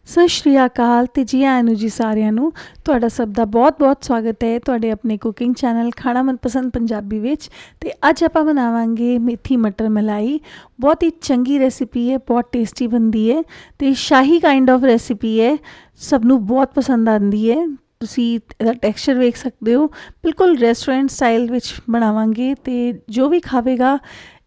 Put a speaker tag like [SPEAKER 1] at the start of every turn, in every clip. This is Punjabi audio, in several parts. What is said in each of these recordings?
[SPEAKER 1] ਸਤਿ ਸ਼੍ਰੀ ਅਕਾਲ ਤੇ ਜੀ ਆਇਆਂ ਨੂੰ ਜੀ ਸਾਰਿਆਂ ਨੂੰ। ਤੁਹਾਡਾ ਸਭ ਦਾ ਬਹੁਤ-ਬਹੁਤ ਸਵਾਗਤ ਹੈ ਤੁਹਾਡੇ ਆਪਣੇ ਕੁਕਿੰਗ ਚੈਨਲ ਖਾਣਾ ਮਨਪਸੰਦ ਪੰਜਾਬੀ ਵਿੱਚ। ਤੇ ਅੱਜ ਆਪਾਂ ਬਣਾਵਾਂਗੇ ਮੇਥੀ ਮਟਰ ਮਲਾਈ। ਬਹੁਤ ਹੀ ਚੰਗੀ ਰੈਸਿਪੀ ਹੈ, ਬਹੁਤ ਟੇਸਟੀ ਬਣਦੀ ਹੈ ਤੇ ਸ਼ਾਹੀ ਕਾਈਂਡ ਆਫ ਰੈਸਿਪੀ ਹੈ। ਸਭ ਨੂੰ ਬਹੁਤ ਪਸੰਦ ਆਉਂਦੀ ਹੈ। ਤੁਸੀਂ ਇਹਦਾ ਟੈਕਸਚਰ ਵੇਖ ਸਕਦੇ ਹੋ, ਬਿਲਕੁਲ ਰੈਸਟੋਰੈਂਟ ਸਟਾਈਲ ਵਿੱਚ ਬਣਾਵਾਂਗੇ ਤੇ ਜੋ ਵੀ ਖਾਵੇਗਾ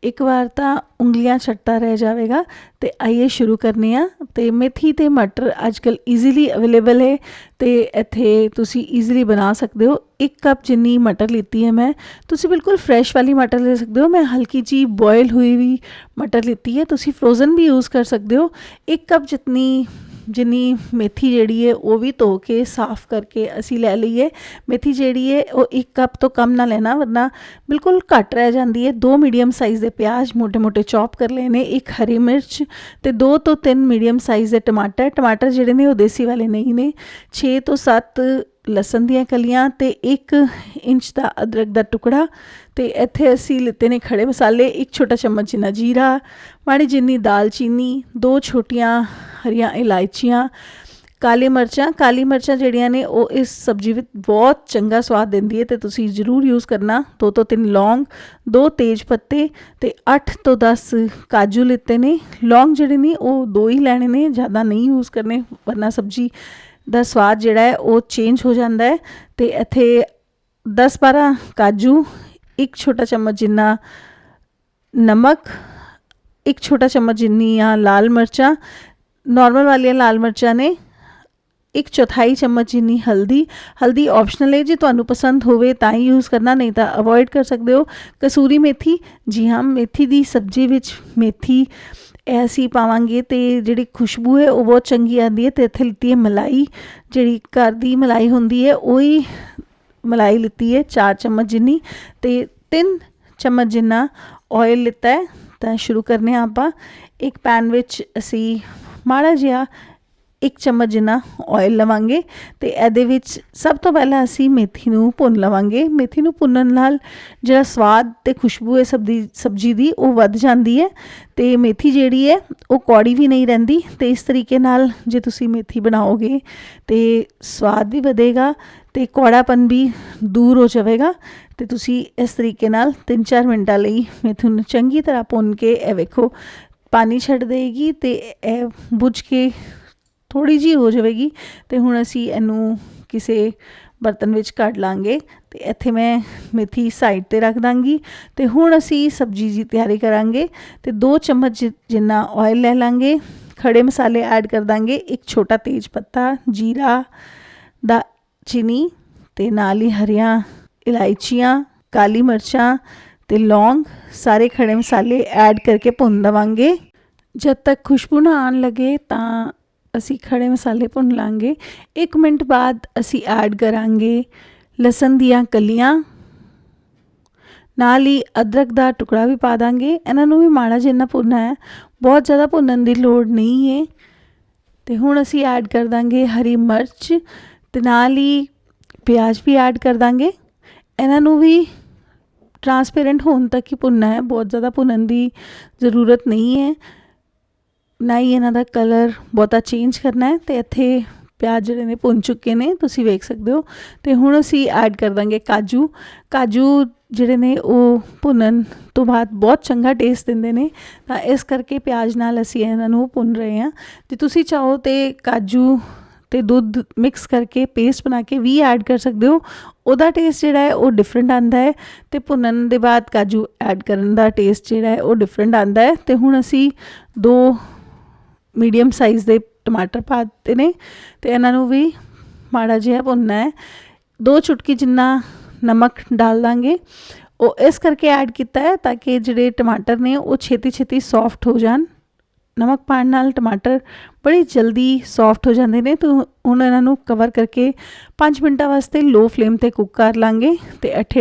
[SPEAKER 1] ਇੱਕ ਵਾਰ ਤਾਂ ਉਂਗਲੀਆਂ ਚੱਟਦਾ ਰਹਿ ਜਾਵੇਗਾ। ਤੇ ਆਈਏ ਸ਼ੁਰੂ ਕਰਨੇ ਆ। ਤੇ ਮੇਥੀ ਤੇ ਮਟਰ ਅੱਜ ਕੱਲ੍ਹ ਈਜ਼ੀਲੀ ਅਵੇਲੇਬਲ ਹੈ ਤੇ ਇੱਥੇ ਤੁਸੀਂ ਈਜ਼ੀਲੀ ਬਣਾ ਸਕਦੇ ਹੋ। 1 ਕੱਪ ਜਿੰਨੀ ਮਟਰ ਲਿੱਤੀ ਹੈ ਮੈਂ। ਤੁਸੀਂ ਬਿਲਕੁਲ ਫਰੈਸ਼ ਵਾਲੀ ਮਟਰ ਲੈ ਸਕਦੇ ਹੋ। ਮੈਂ ਹਲਕੀ ਜਿਹੀ ਬੋਇਲ ਹੋਈ ਵੀ ਮਟਰ ਲਿੱਤੀ ਹੈ। ਤੁਸੀਂ ਫਰੋਜ਼ਨ ਵੀ ਯੂਜ਼ ਕਰ ਸਕਦੇ ਹੋ। 1 ਕੱਪ ਜਿੰਨੀ ਮੇਥੀ ਜਿਹੜੀ ਹੈ ਉਹ ਵੀ ਧੋ ਕੇ ਸਾਫ਼ ਕਰਕੇ ਅਸੀਂ ਲੈ ਲਈਏ। ਮੇਥੀ ਜਿਹੜੀ ਹੈ ਉਹ 1 ਕੱਪ ਤੋਂ ਕਮ ਨਾ ਲੈਣਾ, ਵਰਨਾ ਬਿਲਕੁਲ ਘੱਟ ਰਹਿ ਜਾਂਦੀ ਹੈ। 2 ਮੀਡੀਅਮ ਸਾਈਜ਼ ਦੇ ਪਿਆਜ਼ ਮੋਟੇ-ਮੋਟੇ ਚੌਪ ਕਰ ਲਏ ਨੇ, 1 ਹਰੀ ਮਿਰਚ ਤੇ 2 ਤੋਂ 3 ਮੀਡੀਅਮ ਸਾਈਜ਼ ਦੇ ਟਮਾਟਰ ਜਿਹੜੇ ਨੇ ਉਹ ਦੇਸੀ ਵਾਲੇ ਨਹੀਂ ਨੇ। 6 ਤੋਂ 7 ਲਸਣ ਦੀਆਂ ਕਲੀਆਂ ਤੇ 1 ਇੰਚ ਦਾ ਅਦਰਕ ਦਾ ਟੁਕੜਾ। ਤੇ ਇੱਥੇ ਅਸੀਂ ਲਿੱਤੇ ਨੇ ਖੜੇ ਮਸਾਲੇ, 1 ਛੋਟਾ ਚਮਚ ਜਿੰਨਾ ਜੀਰਾ, ਮਾੜੀ ਜਿੰਨੀ ਦਾਲਚੀਨੀ, 2 ਛੋਟੀਆਂ ਹਰੀਆਂ ਇਲਾਇਚੀਆਂ, ਕਾਲੀ ਮਿਰਚਾਂ ਜਿਹੜੀਆਂ ਨੇ ਉਹ ਇਸ ਸਬਜ਼ੀ ਵਿੱਚ ਬਹੁਤ ਚੰਗਾ ਸਵਾਦ ਦਿੰਦੀ ਹੈ ਤੇ ਤੁਸੀਂ ਜ਼ਰੂਰ ਯੂਜ਼ ਕਰਨਾ। 2 ਤੋਂ 3 ਲੌਂਗ, 2 ਤੇਜ ਪੱਤੇ ਤੇ 8 ਤੋਂ 10 ਕਾਜੂ ਲਿੱਤੇ ਨੇ। ਲੌਂਗ ਜਿਹੜੇ ਨੇ ਉਹ 2 ਹੀ ਲੈਣੇ ਨੇ, ਜ਼ਿਆਦਾ ਨਹੀਂ ਯੂਜ਼ ਕਰਨੇ, ਵਰਨਾ ਸਬਜ਼ੀ ਦਾ ਸਵਾਦ ਜਿਹੜਾ ਹੈ ਉਹ ਚੇਂਜ ਹੋ ਜਾਂਦਾ ਹੈ। ਤੇ ਇੱਥੇ 10-12 ਕਾਜੂ, 1 ਛੋਟਾ ਚਮਚ ਜਿੰਨਾ ਨਮਕ, 1 ਛੋਟਾ ਚਮਚ ਜਿੰਨੀਆਂ ਲਾਲ ਮਿਰਚਾਂ, ਨੋਰਮਲ ਵਾਲੀਆਂ ਲਾਲ ਮਿਰਚਾਂ ਨੇ, 1/4 ਚਮਚ ਜਿੰਨੀ ਹਲਦੀ ਆਪਸ਼ਨਲ ਹੈ, ਜੇ ਤੁਹਾਨੂੰ ਪਸੰਦ ਹੋਵੇ ਤਾਂ ਹੀ ਯੂਜ਼ ਕਰਨਾ, ਨਹੀਂ ਤਾਂ ਅਵੋਇਡ ਕਰ ਸਕਦੇ ਹੋ। ਕਸੂਰੀ ਮੇਥੀ, ਜੀ ਹਾਂ, ਮੇਥੀ ਦੀ ਸਬਜ਼ੀ ਵਿੱਚ ਮੇਥੀ ਅਸੀਂ ਪਾਵਾਂਗੇ ਤੇ ਜਿਹੜੀ ਖੁਸ਼ਬੂ ਹੈ ਉਹ ਬਹੁਤ ਚੰਗੀ ਆਉਂਦੀ ਹੈ। ਤੇ ਇੱਥੇ ਲਿੱਤੀ ਹੈ ਮਲਾਈ, ਜਿਹੜੀ ਘਰ ਦੀ ਮਲਾਈ ਹੁੰਦੀ ਹੈ ਉਹੀ ਮਲਾਈ ਲਿੱਤੀ ਹੈ 4 ਚਮਚ ਜਿੰਨੀ, ਤੇ 3 ਚਮਚ ਜਿੰਨਾ ਆਇਲ ਲਿੱਤਾ ਹੈ। ਤਾਂ ਸ਼ੁਰੂ ਕਰਨੇ ਹਾਂ ਆਪਾਂ। ਇੱਕ ਪੈਨ ਵਿੱਚ ਅਸੀਂ ਮਾੜਾ ਜਿਹਾ 1 ਚਮਚ ਜਿੰਨਾ ਆਇਲ ਲਵਾਂਗੇ ਤੇ ਇਹਦੇ ਵਿੱਚ ਸਭ ਤੋਂ ਪਹਿਲਾਂ ਅਸੀਂ ਮੇਥੀ ਨੂੰ ਭੁੰਨ ਲਵਾਂਗੇ। ਮੇਥੀ ਨੂੰ ਭੁੰਨਣ ਨਾਲ ਜਿਹੜਾ ਸਵਾਦ ਤੇ ਖੁਸ਼ਬੂ ਹੈ ਸਬਜ਼ੀ ਦੀ ਉਹ ਵੱਧ ਜਾਂਦੀ ਹੈ ਤੇ ਮੇਥੀ ਜਿਹੜੀ ਹੈ ਉਹ ਕੌੜੀ ਵੀ ਨਹੀਂ ਰਹਿੰਦੀ। ਤੇ ਇਸ ਤਰੀਕੇ ਨਾਲ ਜੇ ਤੁਸੀਂ ਮੇਥੀ ਬਣਾਓਗੇ ਤੇ ਸਵਾਦ ਵੀ ਵਧੇਗਾ ਤੇ ਕੌੜਾਪਨ ਵੀ ਦੂਰ ਹੋ ਜਾਵੇਗਾ। ਤੇ ਤੁਸੀਂ ਇਸ ਤਰੀਕੇ ਨਾਲ 3-4 ਮਿੰਟਾਂ ਲਈ ਮੇਥੀ ਨੂੰ ਚੰਗੀ ਤਰ੍ਹਾਂ ਭੁੰਨ ਕੇ ਇਹ ਵੇਖੋ ਪਾਣੀ ਛੱਡ ਦੇਗੀ ਤੇ ਇਹ ਬੁੱਝ ਕੇ ਥੋੜ੍ਹੀ ਜਿਹੀ ਹੋ ਜਾਵੇਗੀ। ਤੇ ਹੁਣ ਅਸੀਂ ਇਹਨੂੰ ਕਿਸੇ ਬਰਤਨ ਵਿੱਚ ਕੱਢ ਲਾਂਗੇ ਤੇ ਇੱਥੇ ਮੈਂ ਮੇਥੀ ਸਾਈਡ 'ਤੇ ਰੱਖ ਦਾਂਗੀ। ਤੇ ਹੁਣ ਅਸੀਂ ਸਬਜ਼ੀ ਦੀ ਤਿਆਰੀ ਕਰਾਂਗੇ ਤੇ 2 ਚਮਚ ਜਿੰਨਾ ਆਇਲ ਲੈ ਲਾਂਗੇ। ਖੜੇ ਮਸਾਲੇ ਐਡ ਕਰ ਦਾਂਗੇ, 1 ਛੋਟਾ ਤੇਜ ਪੱਤਾ, ਜੀਰਾ, ਦਾਲਚੀਨੀ ਤੇ ਨਾਲ ਹੀ ਹਰੀਆਂ ਇਲਾਇਚੀਆਂ, ਕਾਲੀ ਮਿਰਚਾਂ ਤੇ ਲੌਂਗ, ਸਾਰੇ ਖੜੇ ਮਸਾਲੇ ਐਡ ਕਰਕੇ ਭੁੰਨ ਦੇਵਾਂਗੇ। ਜਦ ਤੱਕ ਖੁਸ਼ਬੂ ਨਾ ਆਉਣ ਲੱਗੇ ਤਾਂ ਅਸੀਂ ਖੜੇ ਮਸਾਲੇ ਭੁੰਨ ਲਾਂਗੇ। 1 ਮਿੰਟ ਬਾਅਦ ਅਸੀਂ ਐਡ ਕਰਾਂਗੇ ਲਸਣ ਦੀਆਂ ਕਲੀਆਂ, ਨਾਲ ਹੀ ਅਦਰਕ ਦਾ ਟੁਕੜਾ ਵੀ ਪਾ ਦਾਂਗੇ। ਇਹਨਾਂ ਨੂੰ ਵੀ ਮਾੜਾ ਜਿਹਾ ਭੁੰਨਣਾ ਹੈ, ਬਹੁਤ ਜ਼ਿਆਦਾ ਭੁੰਨਣ ਦੀ ਲੋੜ ਨਹੀਂ ਹੈ। ਤੇ ਹੁਣ ਅਸੀਂ ਐਡ ਕਰ ਦਾਂਗੇ ਹਰੀ ਮਿਰਚ ਤੇ ਨਾਲ ਹੀ ਪਿਆਜ਼ ਵੀ ਐਡ ਕਰ ਦਾਂਗੇ। ਇਹਨਾਂ ਨੂੰ ਵੀ ਟਰਾਂਸਪੇਰੈਂਟ ਹੋਣ ਤੱਕ ਹੀ ਭੁੰਨਣਾ ਹੈ, ਬਹੁਤ ਜ਼ਿਆਦਾ ਭੁੰਨਣ ਦੀ ਜ਼ਰੂਰਤ ਨਹੀਂ ਹੈ, ਨਾ ਹੀ ਇਹਨਾਂ ਦਾ ਕਲਰ ਬਹੁਤਾ ਚੇਂਜ ਕਰਨਾ ਹੈ। ਤੇ ਇੱਥੇ ਪਿਆਜ਼ ਜਿਹੜੇ ਨੇ ਭੁੰਨ ਚੁੱਕੇ ਨੇ, ਤੁਸੀਂ ਵੇਖ ਸਕਦੇ ਹੋ। ਤੇ ਹੁਣ ਅਸੀਂ ਐਡ ਕਰ ਦਾਂਗੇ ਕਾਜੂ ਜਿਹੜੇ ਨੇ ਉਹ ਭੁੰਨਣ ਤੋਂ ਬਾਅਦ ਬਹੁਤ ਚੰਗਾ ਟੇਸਟ ਦਿੰਦੇ ਨੇ, ਤਾਂ ਇਸ ਕਰਕੇ ਪਿਆਜ਼ ਨਾਲ ਅਸੀਂ ਇਹਨਾਂ ਨੂੰ ਭੁੰਨ ਰਹੇ ਹਾਂ। ਤੇ ਤੁਸੀਂ ਚਾਹੋ ਤੇ ਕਾਜੂ ਤੇ ਦੁੱਧ ਮਿਕਸ ਕਰਕੇ ਪੇਸਟ ਬਣਾ ਕੇ ਵੀ ਐਡ ਕਰ ਸਕਦੇ ਹੋ, ਉਹਦਾ ਟੇਸਟ ਜਿਹੜਾ ਹੈ ਉਹ ਡਿਫਰੈਂਟ ਆਉਂਦਾ ਹੈ। ਤੇ ਭੁੰਨਣ ਦੇ ਬਾਅਦ ਕਾਜੂ ਐਡ ਕਰਨ ਦਾ ਟੇਸਟ ਜਿਹੜਾ ਹੈ ਉਹ ਡਿਫਰੈਂਟ ਆਉਂਦਾ ਹੈ। ਤੇ ਹੁਣ ਅਸੀਂ 2 ਮੀਡੀਅਮ ਸਾਈਜ਼ ਦੇ ਟਮਾਟਰ ਪਾ ਦਿੱਤੇ ਨੇ ਤੇ ਇਹਨਾਂ ਨੂੰ ਵੀ ਮਾੜਾ ਜਿਹਾ ਭੁੰਨਣਾ ਹੈ। 2 ਚੁਟਕੀ ਜਿੰਨਾ ਨਮਕ ਡਾਲ ਦਾਂਗੇ, ਉਹ ਇਸ ਕਰਕੇ ਐਡ ਕੀਤਾ ਹੈ ਤਾਂ ਕਿ ਜਿਹੜੇ ਟਮਾਟਰ ਨੇ ਉਹ ਛੇਤੀ ਸੌਫਟ ਹੋ ਜਾਣ। ਨਮਕ ਪਾਉਣ ਨਾਲ ਟਮਾਟਰ ਬੜੀ ਜਲਦੀ ਸੌਫਟ ਹੋ ਜਾਂਦੇ ਨੇ। ਤੇ ਹੁਣ ਇਹਨਾਂ ਨੂੰ ਕਵਰ ਕਰਕੇ 5 ਮਿੰਟਾਂ ਵਾਸਤੇ ਲੋ ਫਲੇਮ 'ਤੇ ਕੁੱਕ ਕਰ ਲਾਂਗੇ। ਤੇ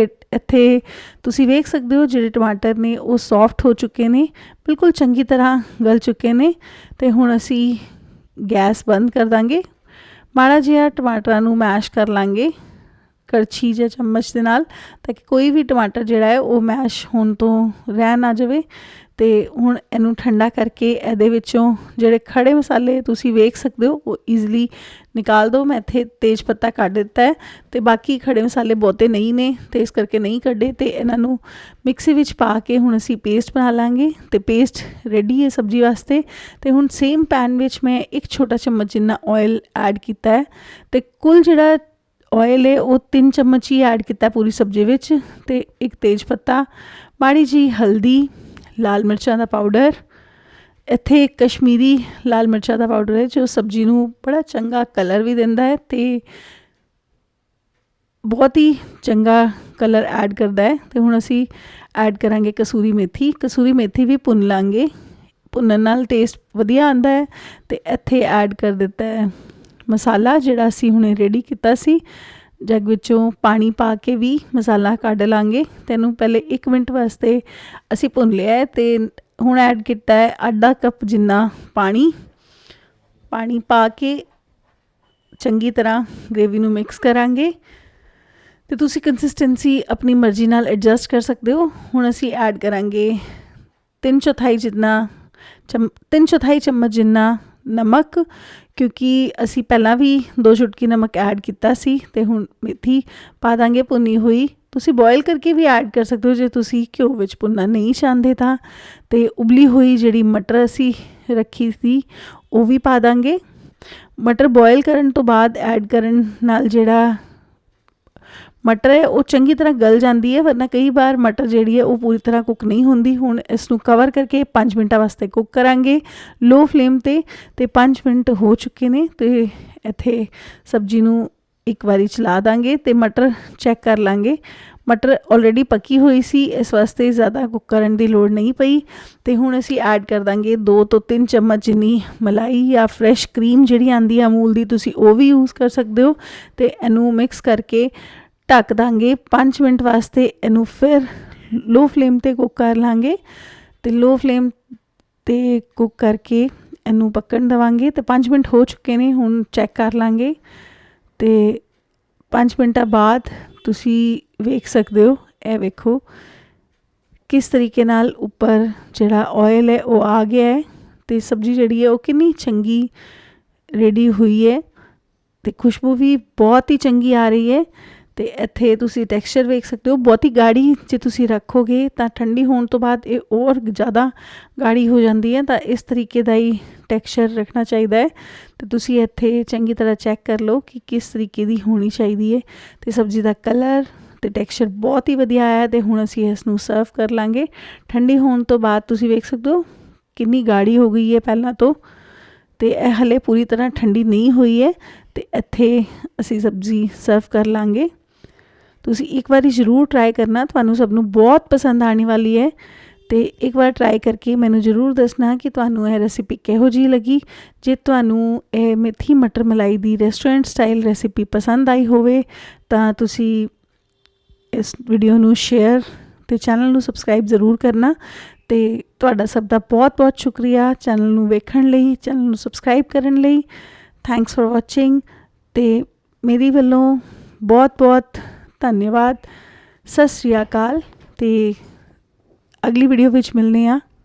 [SPEAKER 1] ਇੱਥੇ ਤੁਸੀਂ ਵੇਖ ਸਕਦੇ ਹੋ ਜਿਹੜੇ ਟਮਾਟਰ ਨੇ ਉਹ ਸੌਫਟ ਹੋ ਚੁੱਕੇ ਨੇ, ਬਿਲਕੁਲ ਚੰਗੀ ਤਰ੍ਹਾਂ ਗਲ ਚੁੱਕੇ ਨੇ। ਤੇ ਹੁਣ ਅਸੀਂ ਗੈਸ ਬੰਦ ਕਰ ਦਾਂਗੇ। ਮਾੜਾ ਜਿਹਾ ਟਮਾਟਰਾਂ ਨੂੰ ਮੈਸ਼ ਕਰ ਲਾਂਗੇ ਕੜਛੀ ਜਾਂ ਚਮਚ ਦੇ ਨਾਲ, ਤਾਂ ਕਿ ਕੋਈ ਵੀ ਟਮਾਟਰ ਜਿਹੜਾ ਹੈ ਉਹ ਮੈਸ਼ ਹੋਣ ਤੋਂ ਰਹਿ ਨਾ ਜਾਵੇ। ਤੇ ਹੁਣ ਇਹਨੂੰ ਠੰਡਾ ਕਰਕੇ ਇਹਦੇ ਵਿੱਚੋਂ ਜਿਹੜੇ ਖੜੇ ਮਸਾਲੇ ਤੁਸੀਂ ਵੇਖ ਸਕਦੇ ਹੋ ਉਹ ਈਜ਼ੀਲੀ ਨਿਕਾਲ ਦਿਓ। ਮੈਂ ਇੱਥੇ ਤੇਜ਼ ਪੱਤਾ ਕੱਢ ਦਿੱਤਾ ਹੈ ਤੇ ਬਾਕੀ ਖੜੇ ਮਸਾਲੇ ਬਹੁਤੇ ਨਹੀਂ ਨੇ ਤੇ ਇਸ ਕਰਕੇ ਨਹੀਂ ਕੱਢੇ। ਤੇ ਇਹਨਾਂ ਨੂੰ ਮਿਕਸੀ ਵਿੱਚ ਪਾ ਕੇ ਹੁਣ ਅਸੀਂ ਪੇਸਟ ਬਣਾ ਲਾਂਗੇ ਤੇ ਪੇਸਟ ਰੈਡੀ ਹੈ ਸਬਜ਼ੀ ਵਾਸਤੇ। ਤੇ ਹੁਣ ਸੇਮ ਪੈਨ ਵਿੱਚ ਮੈਂ 1 ਛੋਟਾ ਚਮਚ ਜਿੰਨਾ ਆਇਲ ਐਡ ਕੀਤਾ ਹੈ ਤੇ ਕੁੱਲ ਜਿਹੜਾ ਆਇਲ ਹੈ ਉਹ 3 ਚਮਚ ਹੀ ਐਡ ਕੀਤਾ ਪੂਰੀ ਸਬਜ਼ੀ ਵਿੱਚ। ਤੇ 1 ਤੇਜ਼ ਪੱਤਾ, ਮਾੜੀ ਜੀ ਹਲਦੀ, ਲਾਲ ਮਿਰਚਾਂ ਦਾ ਪਾਊਡਰ, ਇੱਥੇ ਕਸ਼ਮੀਰੀ ਲਾਲ ਮਿਰਚਾਂ ਦਾ ਪਾਊਡਰ ਹੈ ਜੋ ਸਬਜ਼ੀ ਨੂੰ ਬੜਾ ਚੰਗਾ ਕਲਰ ਵੀ ਦਿੰਦਾ ਹੈ ਤੇ ਬਹੁਤ ਹੀ ਚੰਗਾ ਕਲਰ ਐਡ ਕਰਦਾ ਹੈ। ਤੇ ਹੁਣ ਅਸੀਂ ਐਡ ਕਰਾਂਗੇ ਕਸੂਰੀ ਮੇਥੀ। ਕਸੂਰੀ ਮੇਥੀ ਵੀ ਭੁੰਨ ਲਾਂਗੇ, ਭੁੰਨਣ ਨਾਲ ਟੇਸਟ ਵਧੀਆ ਆਉਂਦਾ ਹੈ। ਤੇ ਇੱਥੇ ਐਡ ਕਰ ਦਿੱਤਾ ਹੈ ਮਸਾਲਾ ਜਿਹੜਾ ਅਸੀਂ ਹੁਣੇ ਰੈਡੀ ਕੀਤਾ ਸੀ। ਜੱਗ ਵਿੱਚੋਂ ਪਾਣੀ ਪਾ ਕੇ ਵੀ ਮਸਾਲਾ ਕੱਢ ਲਾਂਗੇ। ਤੈਨੂੰ ਪਹਿਲੇ 1 ਮਿੰਟ ਵਾਸਤੇ ਅਸੀਂ ਭੁੰਨ ਲਿਆ ਹੈ ਤੇ ਹੁਣ ਐਡ ਕੀਤਾ ਹੈ ਅੱਧਾ ਕੱਪ ਜਿੰਨਾ ਪਾਣੀ ਪਾ ਕੇ ਚੰਗੀ ਤਰ੍ਹਾਂ ਗ੍ਰੇਵੀ ਨੂੰ ਮਿਕਸ ਕਰਾਂਗੇ। ਤੇ ਤੁਸੀਂ ਕੰਸਿਸਟੈਂਸੀ ਆਪਣੀ ਮਰਜ਼ੀ ਨਾਲ ਐਡਜਸਟ ਕਰ ਸਕਦੇ ਹੋ। ਹੁਣ ਅਸੀਂ ਐਡ ਕਰਾਂਗੇ 3 ਚੌਥਾਈ ਚਮਚ ਜਿੰਨਾ ਨਮਕ, ਕਿਉਂਕਿ ਅਸੀਂ ਪਹਿਲਾਂ ਵੀ 2 ਚੁਟਕੀ ਨਮਕ ਐਡ ਕੀਤਾ ਸੀ। ਤੇ ਹੁਣ ਮੇਥੀ ਪਾ ਦਾਂਗੇ ਭੁੰਨੀ ਹੋਈ। ਤੁਸੀਂ ਬੋਇਲ ਕਰਕੇ ਵੀ ਐਡ ਕਰ ਸਕਦੇ ਹੋ ਜੇ ਤੁਸੀਂ ਘਿਓ ਵਿੱਚ ਭੁੰਨਣਾ ਨਹੀਂ ਚਾਹੁੰਦੇ ਤਾਂ। ਤੇ ਉਬਲੀ ਹੋਈ ਜਿਹੜੀ ਮਟਰ ਅਸੀਂ ਰੱਖੀ ਸੀ ਉਹ ਵੀ ਪਾ ਦਾਂਗੇ। ਮਟਰ ਬੋਇਲ ਕਰਨ ਤੋਂ ਬਾਅਦ ਐਡ ਕਰਨ ਨਾਲ ਜਿਹੜਾ ਮਟਰ ਹੈ ਉਹ ਚੰਗੀ ਤਰ੍ਹਾਂ ਗਲ ਜਾਂਦੀ ਹੈ, ਵਰਨਾ ਕਈ ਵਾਰ ਮਟਰ ਜਿਹੜੀ ਹੈ ਉਹ ਪੂਰੀ ਤਰ੍ਹਾਂ ਕੁੱਕ ਨਹੀਂ ਹੁੰਦੀ। ਹੁਣ ਇਸ ਨੂੰ ਕਵਰ ਕਰਕੇ 5 ਮਿੰਟਾਂ ਵਾਸਤੇ ਕੁੱਕ ਕਰਾਂਗੇ ਲੋ ਫਲੇਮ ਤੇ 5 ਮਿੰਟ ਹੋ ਚੁੱਕੇ ਨੇ। ਤੇ ਇੱਥੇ ਸਬਜ਼ੀ ਨੂੰ ਇੱਕ ਵਾਰੀ ਚਲਾ ਦਾਂਗੇ ਤੇ ਮਟਰ ਚੈੱਕ ਕਰ ਲਾਂਗੇ। ਮਟਰ ਆਲਰੇਡੀ ਪੱਕੀ ਹੋਈ ਸੀ, ਇਸ ਵਾਸਤੇ ਜ਼ਿਆਦਾ ਕੁੱਕ ਕਰਨ ਦੀ ਲੋੜ ਨਹੀਂ ਪਈ। ਤੇ ਹੁਣ ਅਸੀਂ ਐਡ ਕਰ ਦਾਂਗੇ 2 ਤੋਂ 3 ਚਮਚ ਜਿੰਨੀ ਮਲਾਈ ਜਾਂ ਫਰੈਸ਼ ਕਰੀਮ ਜਿਹੜੀ ਆਉਂਦੀ ਹੈ ਅਮੂਲ ਦੀ, ਤੁਸੀਂ ਉਹ ਵੀ ਯੂਜ਼ ਕਰ ਸਕਦੇ ਹੋ। ਤੇ ਇਹਨੂੰ ਮਿਕਸ ਕਰਕੇ ਢੱਕ ਦਾਂਗੇ 5 ਮਿੰਟ ਵਾਸਤੇ। ਇਹਨੂੰ ਫਿਰ ਲੋ ਫਲੇਮ ਤੇ ਕੁੱਕ ਕਰ ਲਾਂਗੇ ਤੇ ਲੋ ਫਲੇਮ ਤੇ ਕੁੱਕ ਕਰਕੇ ਇਹਨੂੰ ਪੱਕਣ ਦੇਵਾਂਗੇ। ਤੇ 5 ਮਿੰਟ ਹੋ ਚੁੱਕੇ ਨੇ, ਹੁਣ ਚੈੱਕ ਕਰ ਲਾਂਗੇ। ਤੇ 5 ਮਿੰਟਾਂ ਬਾਅਦ ਤੁਸੀਂ ਵੇਖ ਸਕਦੇ ਹੋ, ਇਹ ਵੇਖੋ ਕਿਸ ਤਰੀਕੇ ਨਾਲ ਉੱਪਰ ਜਿਹੜਾ ਆਇਲ ਹੈ ਉਹ ਆ ਗਿਆ ਹੈ ਤੇ ਸਬਜ਼ੀ ਜਿਹੜੀ ਹੈ ਉਹ ਕਿੰਨੀ ਚੰਗੀ ਰੈਡੀ ਹੋਈ ਹੈ ਤੇ ਖੁਸ਼ਬੂ ਵੀ ਬਹੁਤ ਹੀ ਚੰਗੀ ਆ ਰਹੀ ਹੈ। ਤੇ ਇੱਥੇ ਤੁਸੀਂ ਟੈਕਸਚਰ ਵੇਖ ਸਕਦੇ ਹੋ, ਬਹੁਤੀ ਗਾੜੀ ਜੇ ਤੁਸੀਂ ਰੱਖੋਗੇ ਤਾਂ ਠੰਡੀ ਹੋਣ ਤੋਂ ਬਾਅਦ ਇਹ ਹੋਰ ਜ਼ਿਆਦਾ ਗਾੜੀ ਹੋ ਜਾਂਦੀ ਹੈ। ਤਾਂ ਇਸ ਤਰੀਕੇ ਦਾ ਹੀ ਟੈਕਸਚਰ ਰੱਖਣਾ ਚਾਹੀਦਾ ਹੈ। ਤੇ ਤੁਸੀਂ ਇੱਥੇ ਚੰਗੀ ਤਰ੍ਹਾਂ ਚੈੱਕ ਕਰ ਲਓ ਕਿ ਕਿਸ ਤਰੀਕੇ ਦੀ ਹੋਣੀ ਚਾਹੀਦੀ ਹੈ। ਤੇ ਸਬਜ਼ੀ ਦਾ ਕਲਰ ਤੇ ਟੈਕਸਚਰ ਬਹੁਤ ਹੀ ਵਧੀਆ ਆਇਆ। ਤੇ ਹੁਣ ਅਸੀਂ ਇਸ ਨੂੰ ਸਰਵ ਕਰ ਲਾਂਗੇ। ਠੰਡੀ ਹੋਣ ਤੋਂ ਬਾਅਦ ਤੁਸੀਂ ਵੇਖ ਸਕਦੇ ਹੋ ਕਿੰਨੀ ਗਾੜੀ ਹੋ ਗਈ ਹੈ ਪਹਿਲਾਂ ਤੋਂ, ਤੇ ਇਹ ਹਲੇ ਪੂਰੀ ਤਰ੍ਹਾਂ ਠੰਡੀ ਨਹੀਂ ਹੋਈ ਹੈ। ਤੇ ਇੱਥੇ ਅਸੀਂ ਸਬਜ਼ੀ ਸਰਵ ਕਰ ਲਾਂਗੇ। ਤੁਸੀਂ ਇੱਕ ਵਾਰੀ ਜ਼ਰੂਰ ਟਰਾਈ ਕਰਨਾ, ਤੁਹਾਨੂੰ ਸਭ ਨੂੰ ਬਹੁਤ ਪਸੰਦ ਆਉਣ ਵਾਲੀ ਹੈ। ਤੇ ਇੱਕ ਵਾਰ ਟਰਾਈ ਕਰਕੇ ਮੈਨੂੰ ਜ਼ਰੂਰ ਦੱਸਣਾ ਕਿ ਤੁਹਾਨੂੰ ਇਹ ਰੈਸਿਪੀ ਕਿਹੋ ਜਿਹੀ ਲੱਗੀ। ਜੇ ਤੁਹਾਨੂੰ ਇਹ ਮੇਥੀ ਮਟਰ ਮਲਾਈ ਦੀ ਰੈਸਟੋਰੈਂਟ ਸਟਾਈਲ ਰੈਸਿਪੀ ਪਸੰਦ ਆਈ ਹੋਵੇ ਤਾਂ ਤੁਸੀਂ ਇਸ ਵੀਡੀਓ ਨੂੰ ਸ਼ੇਅਰ ਤੇ ਚੈਨਲ ਨੂੰ ਸਬਸਕ੍ਰਾਈਬ ਜ਼ਰੂਰ ਕਰਨਾ। ਤੇ ਤੁਹਾਡਾ ਸਭ ਦਾ ਬਹੁਤ ਬਹੁਤ ਸ਼ੁਕਰੀਆ ਚੈਨਲ ਨੂੰ ਵੇਖਣ ਲਈ, ਚੈਨਲ ਨੂੰ ਸਬਸਕ੍ਰਾਈਬ ਕਰਨ ਲਈ। Thanks for watching. ਤੇ ਮੇਰੀ ਵੱਲੋਂ ਬਹੁਤ ਬਹੁਤ ਧੰਨਵਾਦ। ਸਤਿ ਸ਼੍ਰੀ ਅਕਾਲ। ਤੇ ਅਗਲੀ ਵੀਡੀਓ ਵਿੱਚ ਮਿਲਨੇ ਆ।